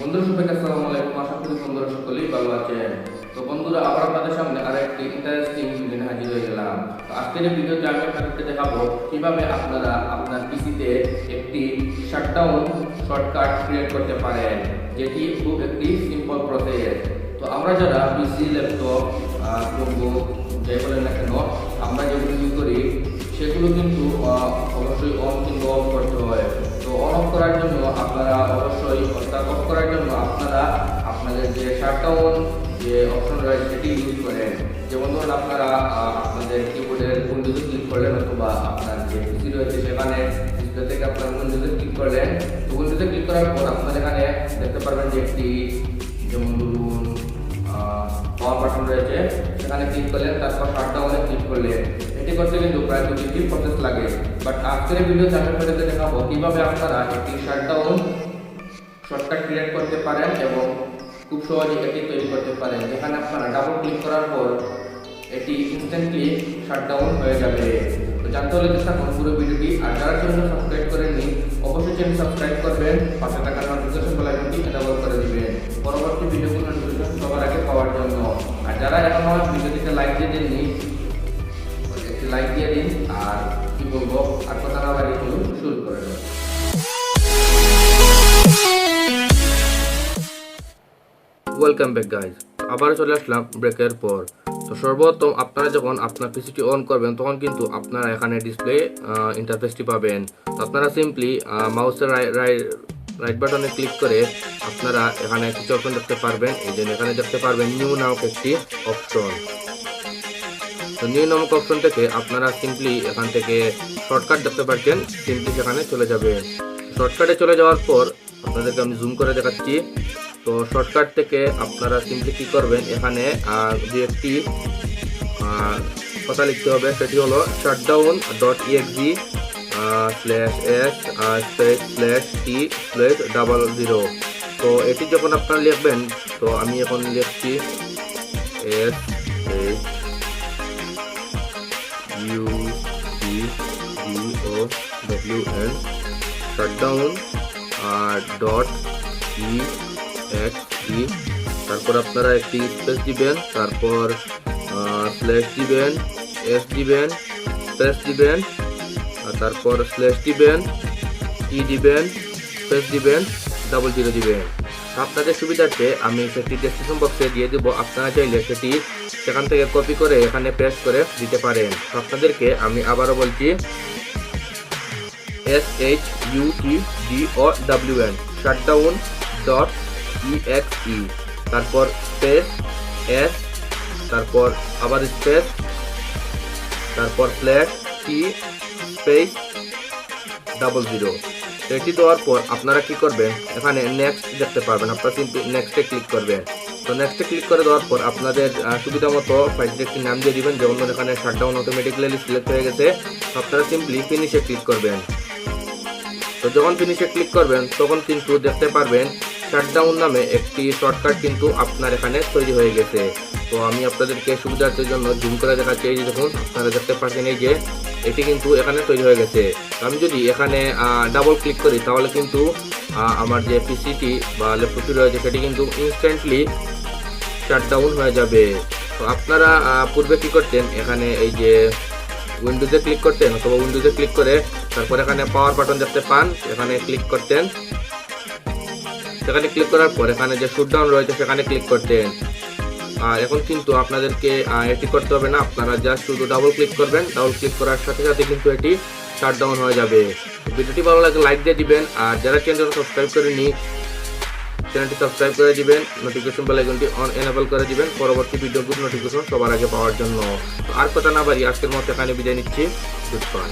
বন্ধুরা সবাইকে আসসালামু আলাইকুম। আশা করি বন্ধুরা সকলেই ভালো আছেন। তো বন্ধুরা আবার আপনাদের সামনে আরেকটি ইন্টারেস্টিং ভিডিও নিয়ে হাজির হয়ে গেলাম। তো আজকের এই ভিডিওতে আমি আপনাদেরকে দেখাবো কিভাবে আপনারা আপনার পিসিতে একটি শাটডাউন শর্টকাট ক্রিয়েট করতে পারেন, যেটি খুব একটি সিম্পল প্রসেস। তো আমরা যারা পিসি, ল্যাপটপ, নোটবুক যাই বলেন না কেন, আমরা যেগুলো ইউজ করি সেগুলো কিন্তু অবশ্যই অন কিংবা অফ করতে হয়। তো অন অফ করার জন্য আপনারা অবশ্যই অফ করার জন্য আপনারা আপনাদের যে শাটডাউন যে অপশন রয়েছে সেটি ইউজ করেন। যেমন ধরুন আপনারা আপনাদের কিবোর্ডের উইন্ডোজে ক্লিক করলেন, অথবা আপনার যে পিসি রয়েছে সেখানে ডিসপ্লে থেকে আপনার উইন্ডোজে ক্লিক করলেন। তো উইন্ডোজে ক্লিক করার পর আপনারা এখানে দেখতে পারবেন যে একটি যেমন ধরুন পাওয়ার বাটন রয়েছে, সেখানে ক্লিক করলেন, তারপর শাটডাউনে ক্লিক করলেন। এটি করতে কিন্তু প্রায় 2-3 প্রসেস লাগে, বাট আজকের ভিডিওতে আমি আপনাদের দেখাবো কিভাবে আপনারা একটি শাটডাউন শর্টকাট ক্রিয়েট করতে পারেন এবং খুব সহজে এটি তৈরি করতে পারেন, যেখানে আপনারা ডাবল ক্লিক করার পর এটি ইনস্ট্যান্টলি শাটডাউন হয়ে যাবে। তো জানতে হলে চেষ্টা করুন পুরো ভিডিওটি। আর যারা চ্যানেল সাবস্ক্রাইব করেননি অবশ্যই চ্যানেল সাবস্ক্রাইব করবেন, পাশে থাকা নোটিফিকেশন বেল আইকনটি এনেবল করে দিবেন পরবর্তী ভিডিওগুলো নোটিফিকেশন সবার আগে পাওয়ার জন্য। আর যারা এখন আমার ভিডিওটিতে লাইক দিয়ে দেননি একটি লাইক দিয়ে দিন। আর কি বলবো, আর কথা না বাড়িয়ে শুরু করে দেন। ওয়েলকাম ব্যাক গাইজ, আবার চলে আসলাম ব্রেকের পর। তো সর্বপ্রথম আপনারা যখন আপনার পিসিটি অন করবেন তখন কিন্তু আপনারা এখানে ডিসপ্লে ইন্টারফেসটি পাবেন। তো আপনারা সিম্পলি মাউসের রাইট বাটনে ক্লিক করে আপনারা এখানে কিছু অপশন দেখতে পারবেন। এই জন্য এখানে দেখতে পারবেন নিউ নামক একটি অপশন। তো নিউ নামক অপশন থেকে আপনারা সিম্পলি এখান থেকে শর্টকাট দেখতে পাচ্ছেন, সিম্পলি সেখানে চলে যাবে। শর্টকাটে চলে যাওয়ার পর আপনাদেরকে আমি জুম করে দেখাচ্ছি। তো শর্টকাট থেকে আপনারা সিম্পলি কী করবেন, এখানে যে একটি কথা লিখতে হবে সেটি হলো shutdown.exe/s/t/00। তো এটি যখন আপনারা লিখবেন, তো আমি এখন লিখছি shutdown shutdown.exe। তারপর আপনারা একটি স্পেস দিবেন, তারপর স্ল্যাশ দিবেন, এস দিবেন, স্পেস দিবেন, তারপর স্ল্যাশ দিবেন, ই দিবেন, স্পেস দিবেন, 00 দিবেন। আপনাদের সুবিধার্থে আমি সেটি ডেসক্রিপশন বক্সে দিয়ে দেবো, আপনারা চাইলে সেটি সেখান থেকে কপি করে এখানে পেস্ট করে দিতে পারেন। আপনাদেরকে আমি আবারও বলছি shutdown shutdown.exe, তারপর স্পেস এস, তারপর আবার স্পেস, তারপর স্ল্যাশ টি স্পেস 00। এটি দেওয়ার পর আপনারা কি করবেন, এখানে নেক্সট দেখতে পারবেন, আপনারা কিন্তু নেক্সটে ক্লিক করবেন। তো নেক্সটে ক্লিক করে দেওয়ার পর আপনাদের সুবিধা মতো ফাইলটির একটি নাম দিয়ে দিবেন। যেমন এখানে শাটডাউন অটোমেটিক্যালি সিলেক্ট হয়ে গেছে, আপনারা সিম্পলি ফিনিশে ক্লিক করবেন। তো যখন ফিনিশে ক্লিক করবেন তখন কিন্তু দেখতে পারবেন শাটডাউন নামে একটি শর্টকাট কিন্তু আপনার এখানে তৈরি হয়ে গেছে। তো আমি আপনাদেরকে সুবিধার্থের জন্য জুম করে দেখাচ্ছি। এই যে দেখুন, আপনারা দেখতে পাচ্ছেন এই যে এটি কিন্তু এখানে তৈরি হয়ে গেছে। আমি যদি এখানে ডাবল ক্লিক করি তাহলে কিন্তু আমার যে পিসিটি বা ল্যাপটপটি রয়েছে সেটি কিন্তু ইনস্ট্যান্টলি শাটডাউন হয়ে যাবে। তো আপনারা পূর্বে কী করতেন, এখানে এই যে উইন্ডোজে ক্লিক করতেন, অথবা উইন্ডোজে ক্লিক করে তারপর এখানে পাওয়ার বাটন দেখতে পান, এখানে ক্লিক করতেন। সেখানে ক্লিক করার পর এখানে যে শাটডাউন রয়েছে সেখানে ক্লিক করতেন। আর এখন কিন্তু আপনাদেরকে এটি করতে হবে না, আপনারা জাস্ট শুধু ডাবল ক্লিক করবেন। ডাবল ক্লিক করার সাথে সাথে কিন্তু এটি শাটডাউন হয়ে যাবে। ভিডিওটি ভালো লাগলে লাইক দিয়ে দিবেন, আর যারা চ্যানেলটি সাবস্ক্রাইব করেনি চ্যানেলটি সাবস্ক্রাইব করে দিবেন, নোটিফিকেশন বেল আইকনটি অন এনেবল করে দিবেন পরবর্তী ভিডিওগুলোর নোটিফিকেশন সবার আগে পাওয়ার জন্য। আর কথা না বাড়ি আজকের মতো এখানে বিদায় নিচ্ছি। Good bye.